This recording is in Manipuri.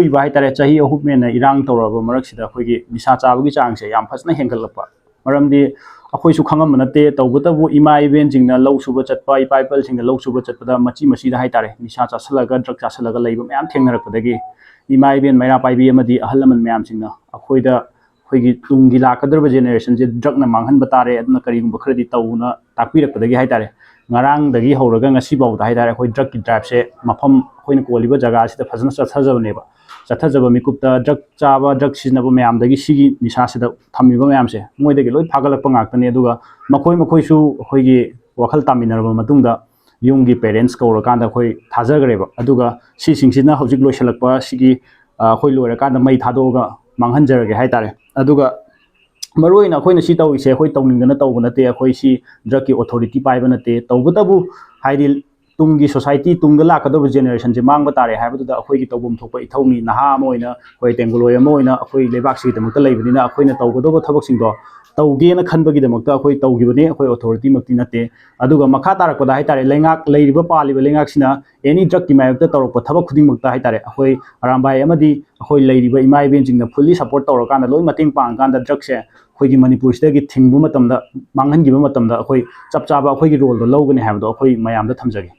ꯑꯔꯣꯏꯕ ꯍꯥꯏꯇꯥꯔꯦ ꯆꯍꯤ 3 ꯍꯦꯟꯅ ꯏꯔꯥꯡ ꯇꯧꯔꯕ ꯃꯔꯛꯁꯤꯗ ꯑꯩꯈꯣꯏꯒꯤ ꯅꯤꯁꯥ ꯆꯥꯕꯒꯤ ꯆꯥꯡꯁꯦ ꯌꯥꯝ ꯐꯖꯅ ꯍꯦꯟꯒꯠꯂꯛꯄ ꯃꯔꯝꯗꯤ ꯑꯩꯈꯣꯏꯁꯨ ꯈꯪꯉꯝꯕ ꯅꯠꯇꯦ ꯇꯧꯕꯇꯕꯨ ꯏꯃꯥ ꯏꯕꯦꯟꯁꯤꯡꯅ ꯂꯧ ꯁꯨꯕ ꯆꯠꯄ ꯏꯄꯥ ꯏꯄꯜꯁꯤꯡꯅ ꯂꯧ ꯁꯨꯕ ꯆꯠꯄꯗ ꯃꯆꯤ ꯃꯆꯤꯗ ꯍꯥꯏꯇꯥꯔꯦ ꯅꯤꯁꯥ ꯆꯥꯁꯤꯜꯂꯒ ꯗ꯭ꯔꯒ ꯆꯥꯁꯤꯜꯂꯒ ꯂꯩꯕ ꯃꯌꯥꯝ ꯊꯦꯡꯅꯔꯛꯄꯗꯒꯤ ꯏꯃꯥ ꯏꯕꯦꯟ ꯃꯩꯔꯥ ꯄꯥꯏꯕꯤ ꯑꯃꯗꯤ ꯑꯍꯜ ꯂꯃꯟ ꯃꯌꯥꯝꯁꯤꯡꯅ ꯑꯩꯈꯣꯏꯒꯤ ꯇꯨꯡꯒꯤ ꯂꯥꯛꯀꯗꯧꯔꯤꯕ ꯖꯦꯅꯦꯔꯦꯁꯟꯁꯦ ꯗ꯭ꯔꯒꯅ ꯃꯥꯡꯍꯟꯕ ꯇꯥꯔꯦ ꯑꯗꯨꯅ ꯀꯔꯤꯒꯨꯝꯕ ꯈꯔꯗꯤ ꯇꯧꯅ ꯇꯥꯛꯄꯤꯔꯛꯄꯗꯒꯤ ꯍꯥꯏꯇꯥꯔꯦ ꯉꯔꯥꯡꯗꯒꯤ ꯍꯧꯔꯒ ꯉꯁꯤꯐꯥꯎꯗ ꯍꯥꯏꯇꯥꯔꯦ ꯑꯩꯈꯣꯏ ꯗ꯭ꯔꯒꯀꯤ ꯗ꯭ꯔꯥꯏꯕꯁꯦ ꯃꯐꯝ ꯑꯩꯈꯣꯏꯅ ꯀꯣꯜꯂꯤꯕ ꯖꯒꯥꯁꯤꯗ ꯐꯖꯅ ꯆꯠꯊꯖꯕꯅꯦꯕ ꯆꯠꯊꯖꯕ ꯃꯤꯀꯨꯞꯇ ꯗ꯭ꯔꯒ ꯆꯥꯕ ꯗ꯭ꯔꯒ ꯁꯤꯖꯤꯟꯅꯕ ꯃꯌꯥꯝꯗꯒꯤ ꯁꯤꯒꯤ ꯅꯤꯁꯥꯁꯤꯗ ꯊꯝꯃꯤꯕ ꯃꯌꯥꯝꯁꯦ ꯃꯣꯏꯗꯒꯤ ꯂꯣꯏ ꯐꯥꯒꯠꯂꯛꯄ ꯉꯥꯛꯇꯅꯤ ꯑꯗꯨꯒ ꯃꯈꯣꯏꯁꯨ ꯑꯩꯈꯣꯏꯒꯤ ꯋꯥꯈꯜ ꯇꯥꯃꯤꯟꯅꯔꯕ ꯃꯇꯨꯡꯗ ꯌꯨꯝꯒꯤ ꯄꯦꯔꯦꯟꯁ ꯀꯧꯔꯀꯥꯟꯗ ꯑꯩꯈꯣꯏ ꯊꯥꯖꯈ꯭ꯔꯦꯕ ꯑꯗꯨꯒ ꯁꯤꯁꯤꯡꯁꯤꯅ ꯍꯧꯖꯤꯛ ꯂꯣꯏꯁꯤꯜꯂꯛꯄ ꯁꯤꯒꯤ ꯑꯩꯈꯣꯏ ꯂꯣꯏꯔꯀꯥꯟꯗ ꯃꯩ ꯊꯥꯗꯣꯛꯑꯒ ꯃꯥꯡꯍꯟꯖꯔꯒꯦ ꯍꯥꯏꯇꯥꯔꯦ ꯑꯗꯨꯒ ꯃꯔꯨꯑꯣꯏꯅ ꯑꯩꯈꯣꯏꯅ ꯁꯤ ꯇꯧꯔꯤꯁꯦ ꯑꯩꯈꯣꯏ ꯇꯧꯅꯤꯡꯗꯅ ꯇꯧꯕ ꯅꯠꯇꯦ ꯑꯩꯈꯣꯏ ꯁꯤ ꯗ꯭ꯔꯒꯀꯤ ꯑꯣꯊꯣꯔꯤꯇꯤ ꯄꯥꯏꯕ ꯅꯠꯇꯦ ꯇꯧꯕꯇꯕꯨ ꯍꯥꯏꯗꯤ ꯇꯨꯡꯒꯤ ꯁꯣꯁꯥꯏꯇꯤ ꯇꯨꯡꯗ ꯂꯥꯛꯀꯗꯧꯕ ꯖꯦꯅꯦꯔꯦꯁꯟꯁꯦ ꯃꯥꯡꯕ ꯇꯥꯔꯦ ꯍꯥꯏꯕꯗꯨꯗ ꯑꯩꯈꯣꯏꯒꯤ ꯇꯧꯐꯝ ꯊꯣꯛꯄ ꯏꯊꯧꯅꯤ ꯅꯍꯥ ꯑꯃ ꯑꯣꯏꯅ ꯑꯩꯈꯣꯏ ꯇꯦꯡꯒꯣꯂꯣꯏ ꯑꯃ ꯑꯣꯏꯅ ꯑꯩꯈꯣꯏ ꯂꯩꯕꯥꯛꯁꯤꯒꯤꯗꯃꯛꯇ ꯂꯩꯕꯅꯤꯅ ꯑꯩꯈꯣꯏꯅ ꯇꯧꯒꯗꯧꯕ ꯊꯕꯛꯁꯤꯡꯗꯣ ꯇꯧꯒꯦꯅ ꯈꯟꯕꯒꯤꯗꯃꯛꯇ ꯑꯩꯈꯣꯏ ꯇꯧꯈꯤꯕꯅꯤ ꯑꯩꯈꯣꯏ ꯑꯣꯊꯣꯔꯤꯇꯤꯃꯛꯇꯤ ꯅꯠꯇꯦ ꯑꯗꯨꯒ ꯃꯈꯥ ꯇꯥꯔꯛꯄꯗ ꯍꯥꯏꯇꯥꯔꯦ ꯂꯩꯔꯤꯕ ꯄꯥꯜꯂꯤꯕ ꯂꯩꯉꯥꯛꯁꯤꯅ ꯑꯦꯅꯤ ꯗ꯭ꯔꯒꯀꯤ ꯃꯥꯌꯣꯛꯇ ꯇꯧꯔꯛꯄ ꯊꯕꯛ ꯈꯨꯗꯤꯡꯃꯛꯇ ꯍꯥꯏꯇꯥꯔꯦ ꯑꯩꯈꯣꯏ ꯑꯔꯥꯝꯕꯥꯏ ꯑꯃꯗꯤ ꯑꯩꯈꯣꯏ ꯂꯩꯔꯤꯕ ꯏꯃꯥ ꯏꯕꯦꯟꯁꯤꯡꯅ ꯐꯨꯜꯂꯤ ꯁꯞꯄꯣꯔꯠ ꯇꯧꯔꯀꯥꯟꯗ ꯂꯣꯏ ꯃꯇꯦꯡ ꯄꯥꯡꯉꯀꯥꯟꯗ ꯗ꯭ꯔꯒꯁꯦ ꯑꯩꯈꯣꯏꯒꯤ ꯃꯅꯤꯄꯨꯔꯁꯤꯗꯒꯤ ꯊꯤꯡꯕ ꯃꯇꯝꯗ ꯃꯥꯡꯍꯟꯈꯤꯕ ꯃꯇꯝꯗ ꯑꯩꯈꯣꯏ ꯆꯞ ꯆꯥꯕ ꯑꯩꯈꯣꯏꯒꯤ ꯔꯣꯜꯗꯣ ꯂꯧꯒꯅꯤ ꯍꯥꯏꯕꯗꯣ ꯑꯩꯈꯣꯏ ꯃꯌꯥꯝꯗ ꯊꯝꯖꯒꯦ